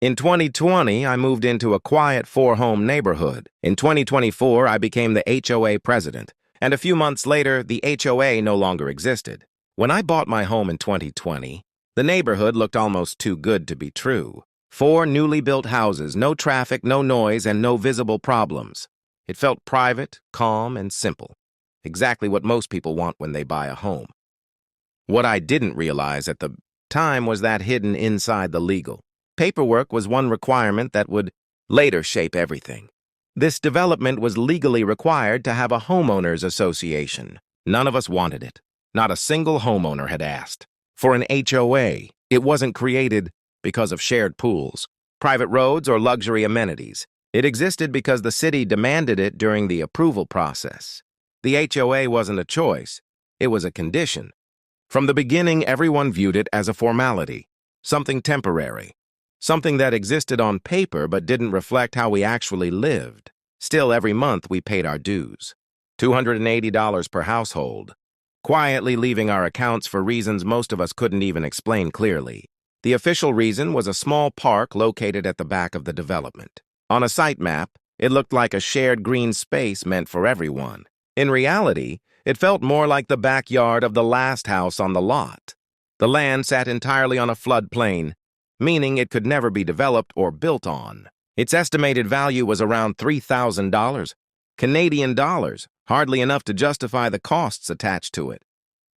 In 2020, I moved into a quiet four-home neighborhood. In 2024, I became the HOA president, and a few months later, the HOA no longer existed. When I bought my home in 2020, the neighborhood looked almost too good to be true. Four newly built houses, no traffic, no noise, and no visible problems. It felt private, calm, and simple. Exactly what most people want when they buy a home. What I didn't realize at the time was that hidden inside the legal paperwork was one requirement that would later shape everything. This development was legally required to have a homeowners association. None of us wanted it. Not a single homeowner had asked. For an HOA, it wasn't created because of shared pools, private roads, or luxury amenities. It existed because the city demanded it during the approval process. The HOA wasn't a choice. It was a condition. From the beginning, everyone viewed it as a formality, something temporary, something that existed on paper but didn't reflect how we actually lived. Still, every month we paid our dues, $280 per household, quietly leaving our accounts for reasons most of us couldn't even explain clearly. The official reason was a small park located at the back of the development. On a site map, it looked like a shared green space meant for everyone. In reality, it felt more like the backyard of the last house on the lot. The land sat entirely on a floodplain, meaning it could never be developed or built on. Its estimated value was around $3,000 Canadian dollars, hardly enough to justify the costs attached to it.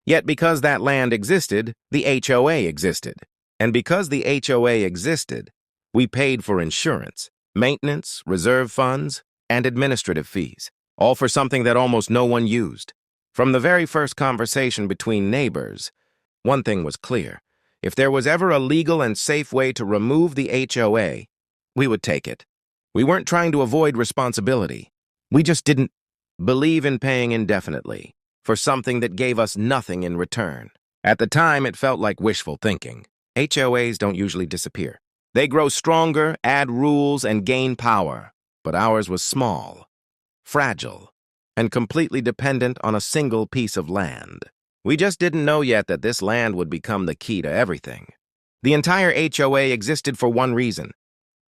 Yet because that land existed, the HOA existed. And because the HOA existed, we paid for insurance, maintenance, reserve funds, and administrative fees, all for something that almost no one used. From the very first conversation between neighbors, one thing was clear. If there was ever a legal and safe way to remove the HOA, we would take it. We weren't trying to avoid responsibility. We just didn't believe in paying indefinitely for something that gave us nothing in return. At the time, it felt like wishful thinking. HOAs don't usually disappear. They grow stronger, add rules, and gain power. But ours was small, fragile, and completely dependent on a single piece of land. We just didn't know yet that this land would become the key to everything. The entire HOA existed for one reason: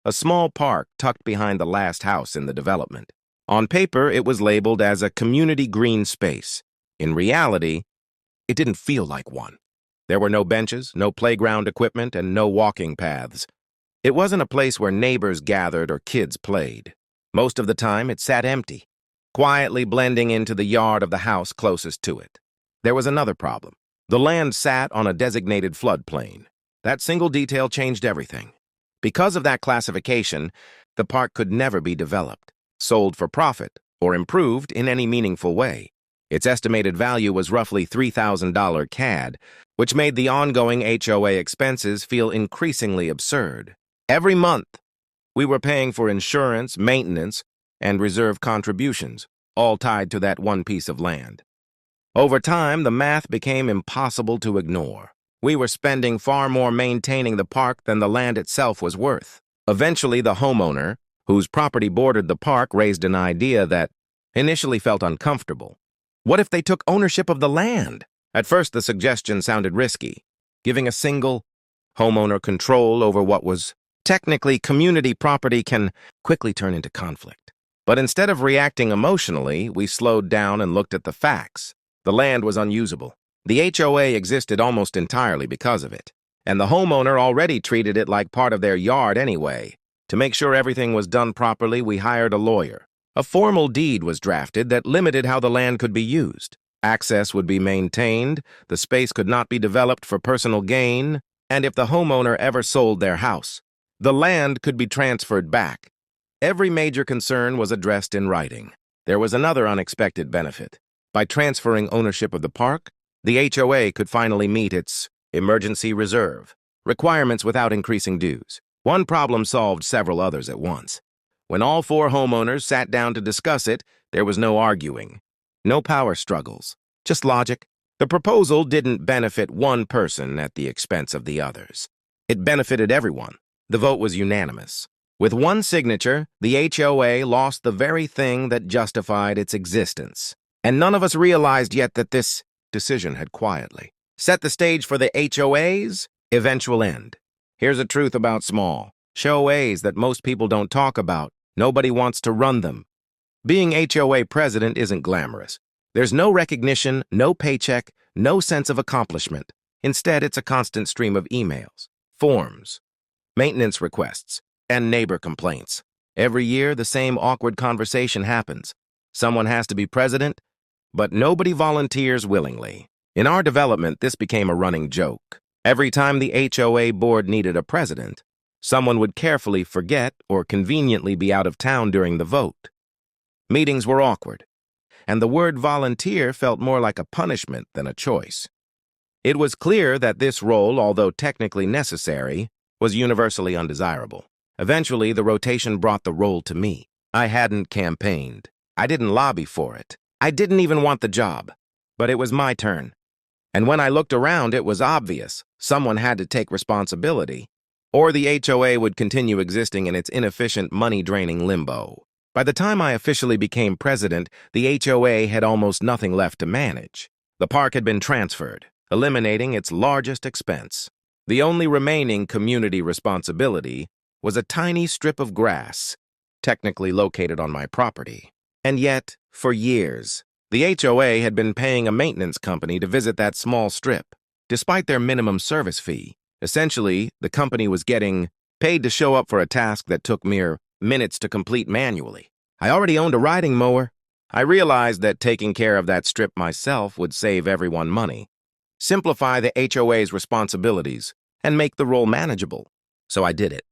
a small park tucked behind the last house in the development. On paper, it was labeled as a community green space. In reality, it didn't feel like one. There were no benches, no playground equipment, and no walking paths. It wasn't a place where neighbors gathered or kids played. Most of the time, it sat empty, quietly blending into the yard of the house closest to it. There was another problem. The land sat on a designated floodplain. That single detail changed everything. Because of that classification, the park could never be developed, sold for profit, or improved in any meaningful way. Its estimated value was roughly $3,000 CAD, which made the ongoing HOA expenses feel increasingly absurd. Every month, we were paying for insurance, maintenance, and reserve contributions, all tied to that one piece of land. Over time, the math became impossible to ignore. We were spending far more maintaining the park than the land itself was worth. Eventually, the homeowner, whose property bordered the park, raised an idea that initially felt uncomfortable. What if they took ownership of the land? At first, the suggestion sounded risky. Giving a single homeowner control over what was technically community property can quickly turn into conflict. But instead of reacting emotionally, we slowed down and looked at the facts. The land was unusable. The HOA existed almost entirely because of it, and the homeowner already treated it like part of their yard anyway. To make sure everything was done properly, we hired a lawyer. A formal deed was drafted that limited how the land could be used. Access would be maintained, the space could not be developed for personal gain, and if the homeowner ever sold their house, the land could be transferred back. Every major concern was addressed in writing. There was another unexpected benefit. By transferring ownership of the park, the HOA could finally meet its emergency reserve requirements without increasing dues. One problem solved several others at once. When all four homeowners sat down to discuss it, there was no arguing, no power struggles, just logic. The proposal didn't benefit one person at the expense of the others. It benefited everyone. The vote was unanimous. With one signature, the HOA lost the very thing that justified its existence. And none of us realized yet that this decision had quietly set the stage for the HOA's eventual end. Here's a truth about small HOAs that most people don't talk about. Nobody wants to run them. Being HOA president isn't glamorous. There's no recognition, no paycheck, no sense of accomplishment. Instead, it's a constant stream of emails, forms, maintenance requests, and neighbor complaints. Every year, the same awkward conversation happens. Someone has to be president, but nobody volunteers willingly. In our development, this became a running joke. Every time the HOA board needed a president, someone would carefully forget or conveniently be out of town during the vote. Meetings were awkward, and the word volunteer felt more like a punishment than a choice. It was clear that this role, although technically necessary, was universally undesirable. Eventually, the rotation brought the role to me. I hadn't campaigned. I didn't lobby for it. I didn't even want the job. But it was my turn. And when I looked around, it was obvious. Someone had to take responsibility, or the HOA would continue existing in its inefficient, money-draining limbo. By the time I officially became president, the HOA had almost nothing left to manage. The park had been transferred, eliminating its largest expense. The only remaining community responsibility was a tiny strip of grass, technically located on my property. And yet, for years, the HOA had been paying a maintenance company to visit that small strip. Despite their minimum service fee, essentially, the company was getting paid to show up for a task that took mere minutes to complete manually. I already owned a riding mower. I realized that taking care of that strip myself would save everyone money, simplify the HOA's responsibilities, and make the role manageable. So I did it.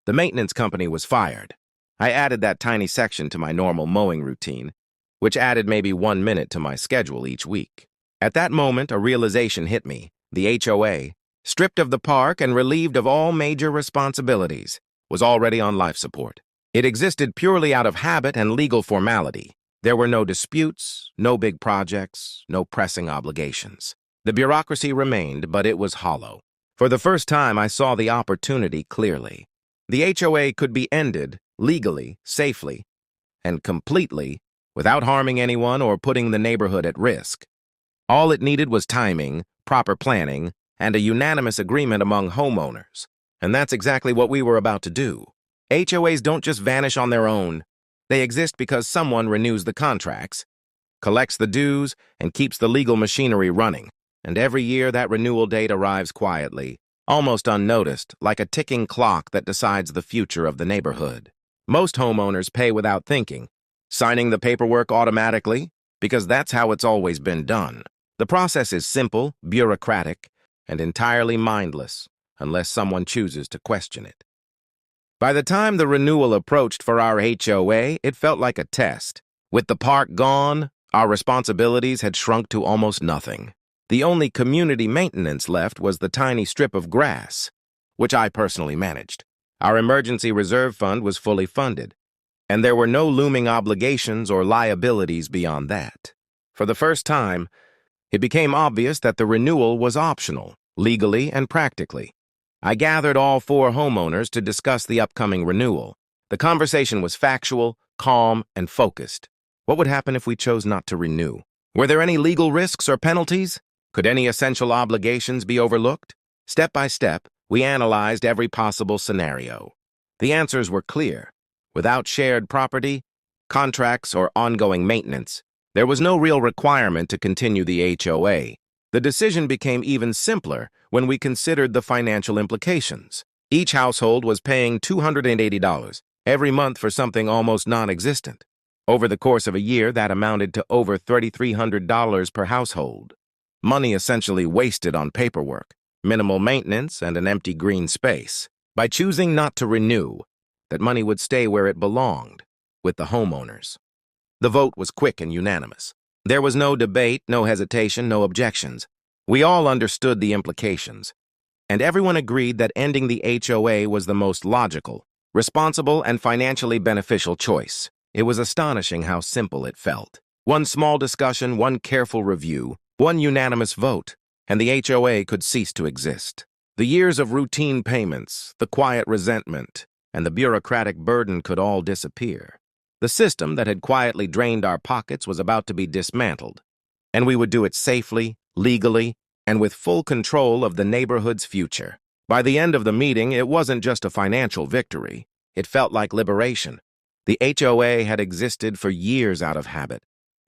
The maintenance company was fired. I added that tiny section to my normal mowing routine, which added maybe 1 minute to my schedule each week. At that moment, a realization hit me. The HOA, stripped of the park and relieved of all major responsibilities, was already on life support. It existed purely out of habit and legal formality. There were no disputes, no big projects, no pressing obligations. The bureaucracy remained, but it was hollow. For the first time, I saw the opportunity clearly. The HOA could be ended legally, safely, and completely without harming anyone or putting the neighborhood at risk. All it needed was timing, proper planning, and a unanimous agreement among homeowners. And that's exactly what we were about to do. HOAs don't just vanish on their own. They exist because someone renews the contracts, collects the dues, and keeps the legal machinery running. And every year that renewal date arrives quietly, almost unnoticed, like a ticking clock that decides the future of the neighborhood. Most homeowners pay without thinking, signing the paperwork automatically, because that's how it's always been done. The process is simple, bureaucratic, and entirely mindless, unless someone chooses to question it. By the time the renewal approached for our HOA, it felt like a test. With the park gone, our responsibilities had shrunk to almost nothing. The only community maintenance left was the tiny strip of grass, which I personally managed. Our emergency reserve fund was fully funded, and there were no looming obligations or liabilities beyond that. For the first time, it became obvious that the renewal was optional, legally and practically. I gathered all 4 homeowners to discuss the upcoming renewal. The conversation was factual, calm, and focused. What would happen if we chose not to renew? Were there any legal risks or penalties? Could any essential obligations be overlooked? Step by step, we analyzed every possible scenario. The answers were clear. Without shared property, contracts, or ongoing maintenance, there was no real requirement to continue the HOA. The decision became even simpler when we considered the financial implications. Each household was paying $280 every month for something almost non-existent. Over the course of a year, that amounted to over $3,300 per household. Money essentially wasted on paperwork, minimal maintenance, and an empty green space. By choosing not to renew, that money would stay where it belonged, with the homeowners. The vote was quick and unanimous. There was no debate, no hesitation, no objections. We all understood the implications, and everyone agreed that ending the HOA was the most logical, responsible, and financially beneficial choice. It was astonishing how simple it felt. One small discussion, one careful review, one unanimous vote, and the HOA could cease to exist. The years of routine payments, the quiet resentment, and the bureaucratic burden could all disappear. The system that had quietly drained our pockets was about to be dismantled, and we would do it safely, legally, and with full control of the neighborhood's future. By the end of the meeting, it wasn't just a financial victory. It felt like liberation. The HOA had existed for years out of habit,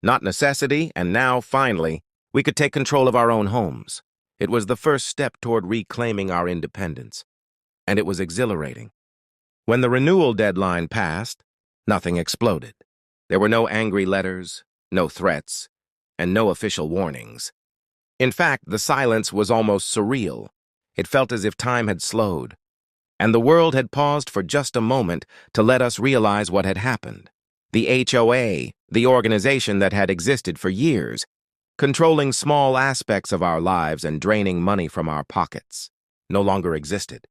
not necessity, and now, finally, we could take control of our own homes. It was the first step toward reclaiming our independence, and it was exhilarating. When the renewal deadline passed, nothing exploded. There were no angry letters, no threats, and no official warnings. In fact, the silence was almost surreal. It felt as if time had slowed, and the world had paused for just a moment to let us realize what had happened. The HOA, the organization that had existed for years, controlling small aspects of our lives and draining money from our pockets, no longer existed.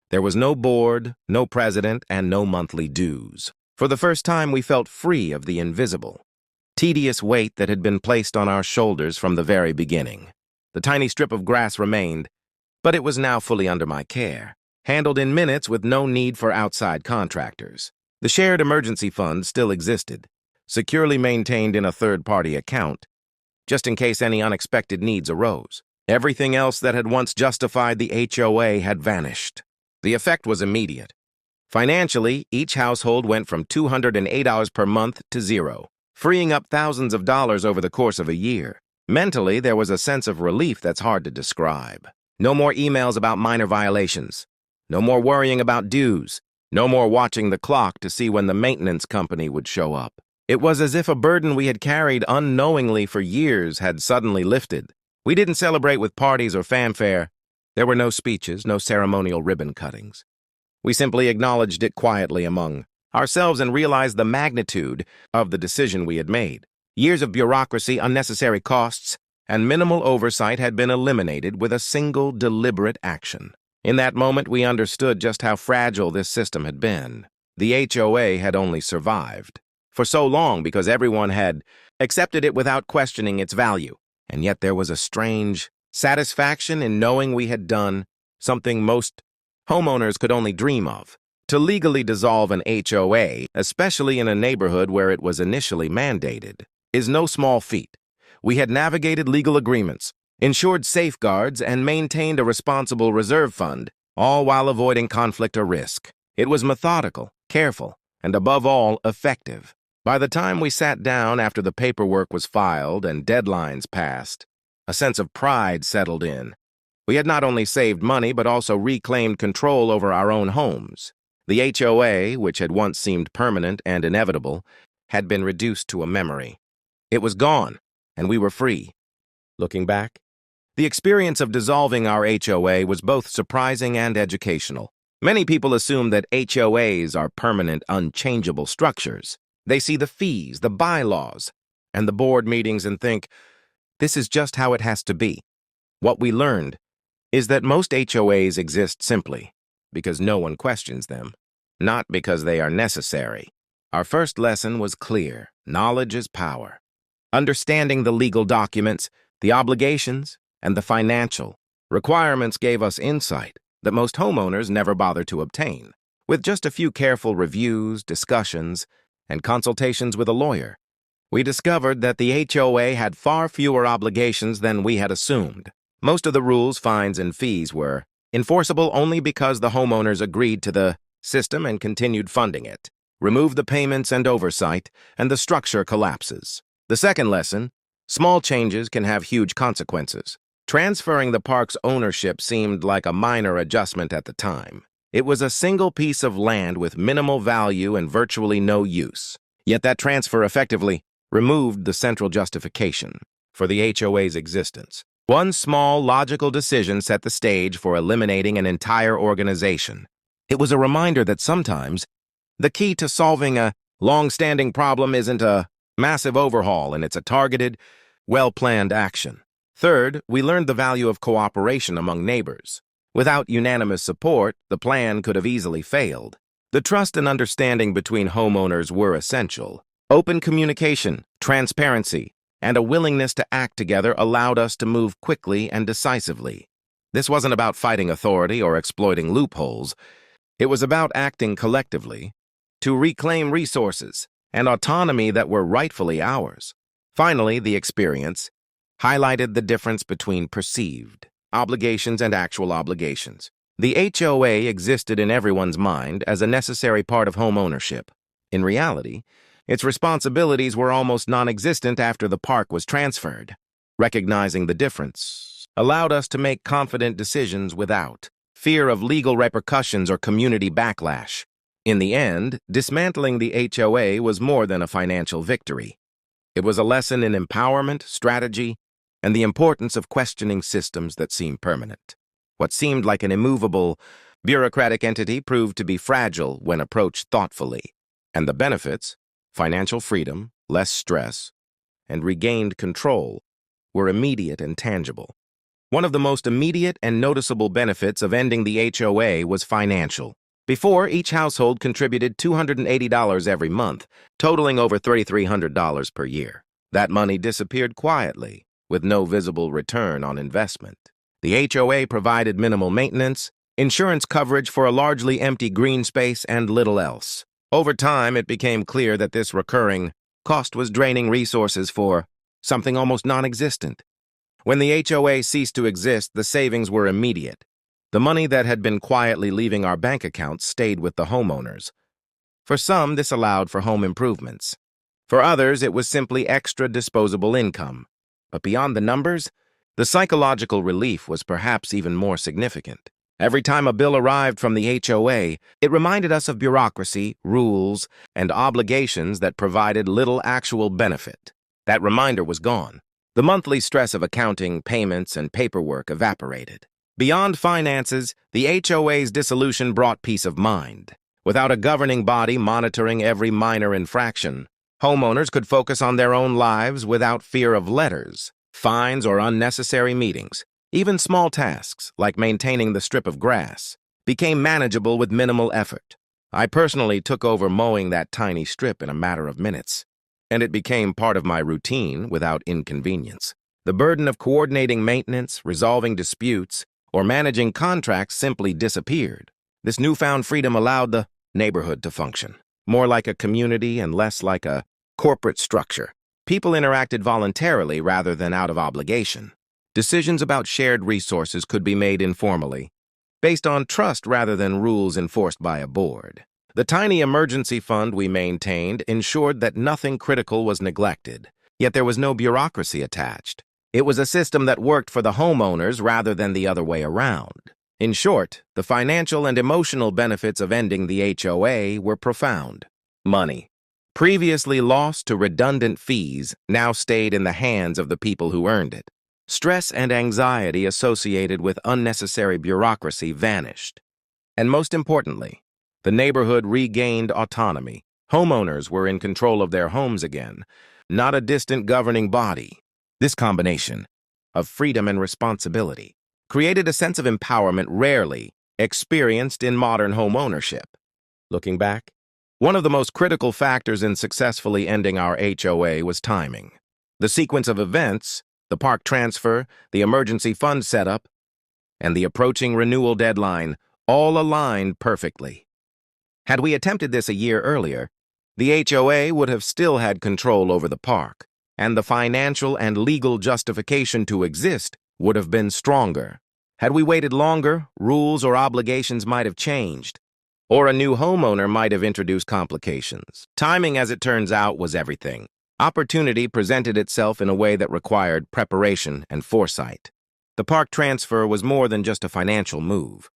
There was no board, no president, and no monthly dues. For the first time, we felt free of the invisible, tedious weight that had been placed on our shoulders from the very beginning. The tiny strip of grass remained, but it was now fully under my care, handled in minutes with no need for outside contractors. The shared emergency fund still existed, securely maintained in a third-party account, just in case any unexpected needs arose. Everything else that had once justified the HOA had vanished. The effect was immediate. Financially, each household went from $208 per month to zero, freeing up thousands of dollars over the course of a year. Mentally, there was a sense of relief that's hard to describe. No more emails about minor violations. No more worrying about dues. No more watching the clock to see when the maintenance company would show up. It was as if a burden we had carried unknowingly for years had suddenly lifted. We didn't celebrate with parties or fanfare. There were no speeches, no ceremonial ribbon cuttings. We simply acknowledged it quietly among ourselves and realized the magnitude of the decision we had made. Years of bureaucracy, unnecessary costs, and minimal oversight had been eliminated with a single deliberate action. In that moment, we understood just how fragile this system had been. The HOA had only survived for so long because everyone had accepted it without questioning its value. And yet there was a strange satisfaction in knowing we had done something most homeowners could only dream of. To legally dissolve an HOA, especially in a neighborhood where it was initially mandated, is no small feat. We had navigated legal agreements, ensured safeguards, and maintained a responsible reserve fund, all while avoiding conflict or risk. It was methodical, careful, and above all, effective. By the time we sat down after the paperwork was filed and deadlines passed, a sense of pride settled in. We had not only saved money, but also reclaimed control over our own homes. The HOA, which had once seemed permanent and inevitable, had been reduced to a memory. It was gone, and we were free. Looking back, the experience of dissolving our HOA was both surprising and educational. Many people assume that HOAs are permanent, unchangeable structures. They see the fees, the bylaws, and the board meetings and think, this is just how it has to be. What we learned is that most HOAs exist simply because no one questions them, not because they are necessary. Our first lesson was clear. Knowledge is power. Understanding the legal documents, the obligations, and the financial requirements gave us insight that most homeowners never bother to obtain. With just a few careful reviews, discussions, and consultations with a lawyer, we discovered that the HOA had far fewer obligations than we had assumed. Most of the rules, fines, and fees were enforceable only because the homeowners agreed to the system and continued funding it. Remove the payments and oversight, and the structure collapses. The second lesson, small changes can have huge consequences. Transferring the park's ownership seemed like a minor adjustment at the time. It was a single piece of land with minimal value and virtually no use. Yet that transfer effectively removed the central justification for the HOA's existence. One small, logical decision set the stage for eliminating an entire organization. It was a reminder that sometimes the key to solving a long-standing problem isn't a massive overhaul, and it's a targeted, well-planned action. Third, we learned the value of cooperation among neighbors. Without unanimous support, the plan could have easily failed. The trust and understanding between homeowners were essential. Open communication, transparency, and a willingness to act together allowed us to move quickly and decisively. This wasn't about fighting authority or exploiting loopholes. It was about acting collectively to reclaim resources and autonomy that were rightfully ours. Finally, the experience highlighted the difference between perceived obligations and actual obligations. The HOA existed in everyone's mind as a necessary part of home ownership. In reality, its responsibilities were almost non-existent after the park was transferred. Recognizing the difference allowed us to make confident decisions without fear of legal repercussions or community backlash. In the end, dismantling the HOA was more than a financial victory. It was a lesson in empowerment, strategy, and the importance of questioning systems that seem permanent. What seemed like an immovable, bureaucratic entity proved to be fragile when approached thoughtfully. And the benefits, financial freedom, less stress, and regained control, were immediate and tangible. One of the most immediate and noticeable benefits of ending the HOA was financial. Before, each household contributed $280 every month, totaling over $3,300 per year. That money disappeared quietly, with no visible return on investment. The HOA provided minimal maintenance, insurance coverage for a largely empty green space, and little else. Over time, it became clear that this recurring cost was draining resources for something almost non-existent. When the HOA ceased to exist, the savings were immediate. The money that had been quietly leaving our bank accounts stayed with the homeowners. For some, this allowed for home improvements. For others, it was simply extra disposable income. But beyond the numbers, the psychological relief was perhaps even more significant. Every time a bill arrived from the HOA, it reminded us of bureaucracy, rules, and obligations that provided little actual benefit. That reminder was gone. The monthly stress of accounting, payments, and paperwork evaporated. Beyond finances, the HOA's dissolution brought peace of mind. Without a governing body monitoring every minor infraction, homeowners could focus on their own lives without fear of letters, fines, or unnecessary meetings. Even small tasks, like maintaining the strip of grass, became manageable with minimal effort. I personally took over mowing that tiny strip in a matter of minutes, and it became part of my routine without inconvenience. The burden of coordinating maintenance, resolving disputes, or managing contracts simply disappeared. This newfound freedom allowed the neighborhood to function, more like a community and less like a corporate structure. People interacted voluntarily rather than out of obligation. Decisions about shared resources could be made informally, based on trust rather than rules enforced by a board. The tiny emergency fund we maintained ensured that nothing critical was neglected, yet there was no bureaucracy attached. It was a system that worked for the homeowners rather than the other way around. In short, the financial and emotional benefits of ending the HOA were profound. Money, previously lost to redundant fees, now stayed in the hands of the people who earned it. Stress and anxiety associated with unnecessary bureaucracy vanished. And most importantly, the neighborhood regained autonomy. Homeowners were in control of their homes again, not a distant governing body. This combination of freedom and responsibility created a sense of empowerment rarely experienced in modern home ownership. Looking back, one of the most critical factors in successfully ending our HOA was timing. The sequence of events, the park transfer, the emergency fund setup, and the approaching renewal deadline all aligned perfectly. Had we attempted this a year earlier, the HOA would have still had control over the park, and the financial and legal justification to exist would have been stronger. Had we waited longer, rules or obligations might have changed, or a new homeowner might have introduced complications. Timing, as it turns out, was everything. Opportunity presented itself in a way that required preparation and foresight. The park transfer was more than just a financial move.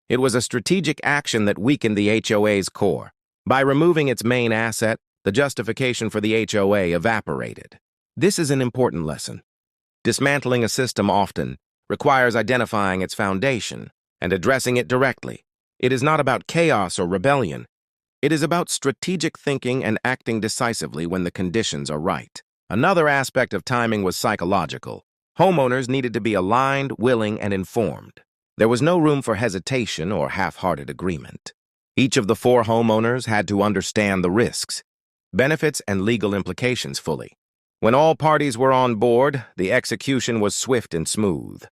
It was a strategic action that weakened the HOA's core. By removing its main asset, the justification for the HOA evaporated. This is an important lesson. Dismantling a system often requires identifying its foundation and addressing it directly. It is not about chaos or rebellion. It is about strategic thinking and acting decisively when the conditions are right. Another aspect of timing was psychological. Homeowners needed to be aligned, willing, and informed. There was no room for hesitation or half-hearted agreement. Each of the 4 homeowners had to understand the risks, benefits, and legal implications fully. When all parties were on board, the execution was swift and smooth.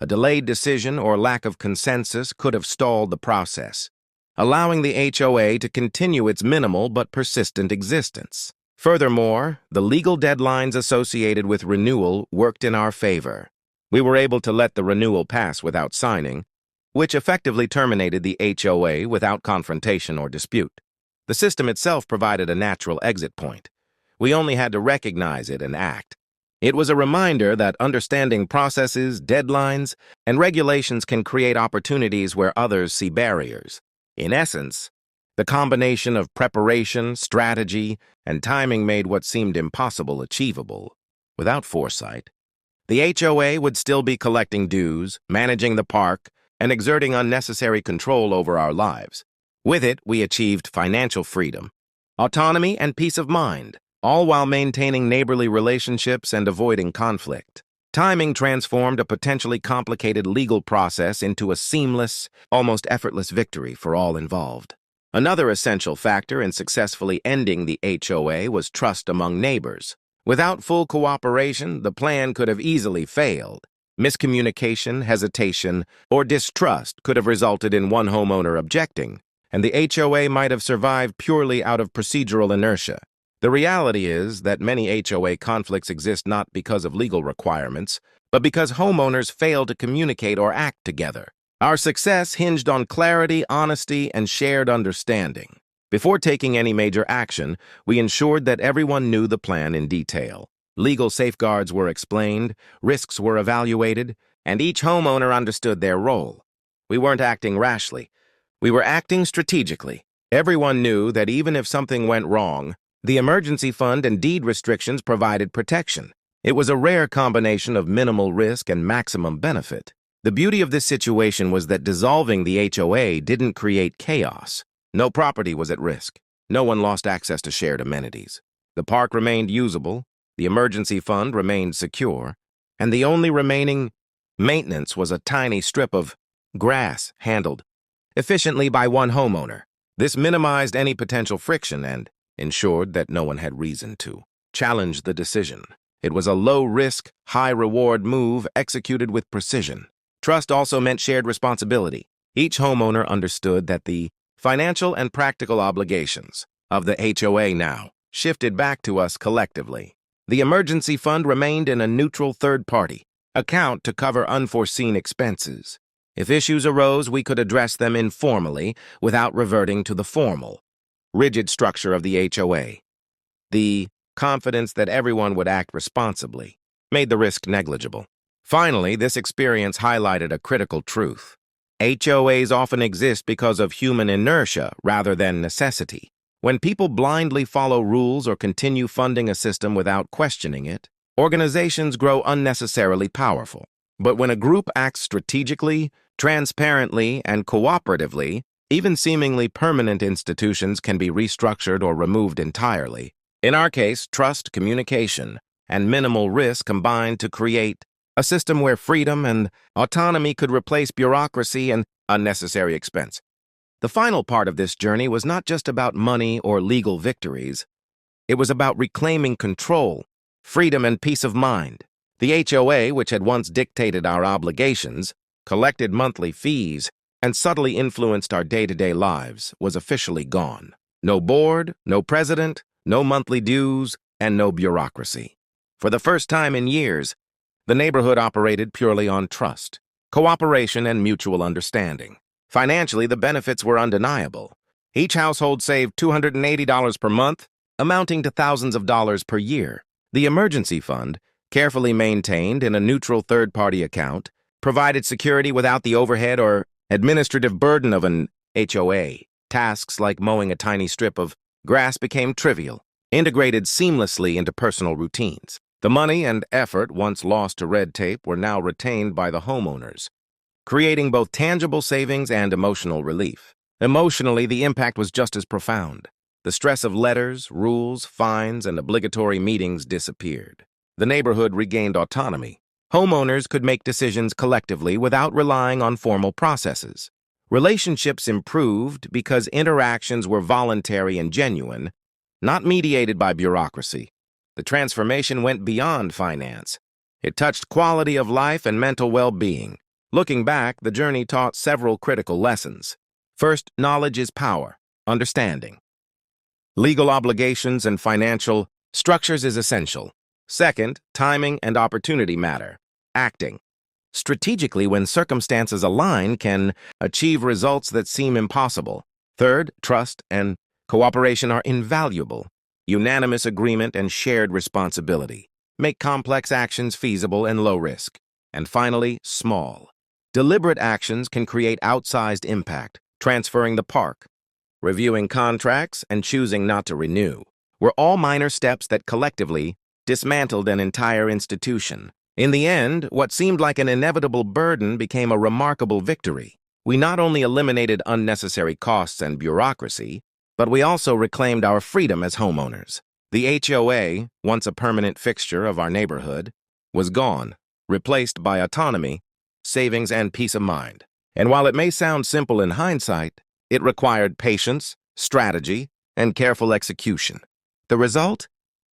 A delayed decision or lack of consensus could have stalled the process, allowing the HOA to continue its minimal but persistent existence. Furthermore, the legal deadlines associated with renewal worked in our favor. We were able to let the renewal pass without signing, which effectively terminated the HOA without confrontation or dispute. The system itself provided a natural exit point. We only had to recognize it and act. It was a reminder that understanding processes, deadlines, and regulations can create opportunities where others see barriers. In essence, the combination of preparation, strategy, and timing made what seemed impossible achievable. Without foresight, the HOA would still be collecting dues, managing the park, and exerting unnecessary control over our lives. With it, we achieved financial freedom, autonomy, and peace of mind, all while maintaining neighborly relationships and avoiding conflict. Timing transformed a potentially complicated legal process into a seamless, almost effortless victory for all involved. Another essential factor in successfully ending the HOA was trust among neighbors. Without full cooperation, the plan could have easily failed. Miscommunication, hesitation, or distrust could have resulted in one homeowner objecting, and the HOA might have survived purely out of procedural inertia. The reality is that many HOA conflicts exist not because of legal requirements, but because homeowners fail to communicate or act together. Our success hinged on clarity, honesty, and shared understanding. Before taking any major action, we ensured that everyone knew the plan in detail. Legal safeguards were explained, risks were evaluated, and each homeowner understood their role. We weren't acting rashly. We were acting strategically. Everyone knew that even if something went wrong, the emergency fund and deed restrictions provided protection. It was a rare combination of minimal risk and maximum benefit. The beauty of this situation was that dissolving the HOA didn't create chaos. No property was at risk. No one lost access to shared amenities. The park remained usable, the emergency fund remained secure, and the only remaining maintenance was a tiny strip of grass handled efficiently by one homeowner. This minimized any potential friction and ensured that no one had reason to challenge the decision. It was a low-risk, high-reward move executed with precision. Trust also meant shared responsibility. Each homeowner understood that the financial and practical obligations of the HOA now shifted back to us collectively. The emergency fund remained in a neutral third-party account to cover unforeseen expenses. If issues arose, we could address them informally without reverting to the formal, rigid structure of the HOA. The confidence that everyone would act responsibly made the risk negligible. Finally, this experience highlighted a critical truth. HOAs often exist because of human inertia rather than necessity. When people blindly follow rules or continue funding a system without questioning it, organizations grow unnecessarily powerful. But when a group acts strategically, transparently, and cooperatively, even seemingly permanent institutions can be restructured or removed entirely. In our case, trust, communication, and minimal risk combined to create a system where freedom and autonomy could replace bureaucracy and unnecessary expense. The final part of this journey was not just about money or legal victories. It was about reclaiming control, freedom, and peace of mind. The HOA, which had once dictated our obligations, collected monthly fees, and subtly influenced our day-to-day lives, was officially gone. No board, no president, no monthly dues, and no bureaucracy. For the first time in years, the neighborhood operated purely on trust, cooperation, and mutual understanding. Financially, the benefits were undeniable. Each household saved $280 per month, amounting to thousands of dollars per year. The emergency fund, carefully maintained in a neutral third-party account, provided security without the overhead or administrative burden of an HOA. Tasks like mowing a tiny strip of grass became trivial, integrated seamlessly into personal routines. The money and effort once lost to red tape were now retained by the homeowners, creating both tangible savings and emotional relief. Emotionally, the impact was just as profound. The stress of letters, rules, fines, and obligatory meetings disappeared. The neighborhood regained autonomy. Homeowners could make decisions collectively without relying on formal processes. Relationships improved because interactions were voluntary and genuine, not mediated by bureaucracy. The transformation went beyond finance. It touched quality of life and mental well-being. Looking back, the journey taught several critical lessons. First, knowledge is power, understanding. Legal obligations and financial structures is essential. Second, timing and opportunity matter, acting. strategically when circumstances align, can achieve results that seem impossible. Third, trust and cooperation are invaluable. Unanimous agreement and shared responsibility make complex actions feasible and low risk. And finally, small, deliberate actions can create outsized impact. Transferring the park, reviewing contracts, and choosing not to renew were all minor steps that collectively dismantled an entire institution. In the end, what seemed like an inevitable burden became a remarkable victory. We not only eliminated unnecessary costs and bureaucracy, but we also reclaimed our freedom as homeowners. The HOA, once a permanent fixture of our neighborhood, was gone, replaced by autonomy, savings, and peace of mind. And while it may sound simple in hindsight, it required patience, strategy, and careful execution. The result?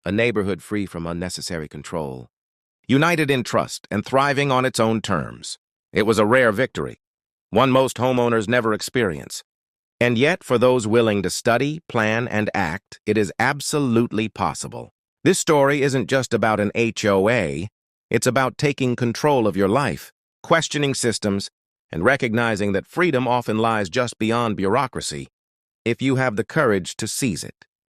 A neighborhood free from unnecessary control, united in trust and thriving on its own terms. It was a rare victory, one most homeowners never experience. And yet, for those willing to study, plan, and act, it is absolutely possible. This story isn't just about an HOA, it's about taking control of your life, questioning systems, and recognizing that freedom often lies just beyond bureaucracy if you have the courage to seize it.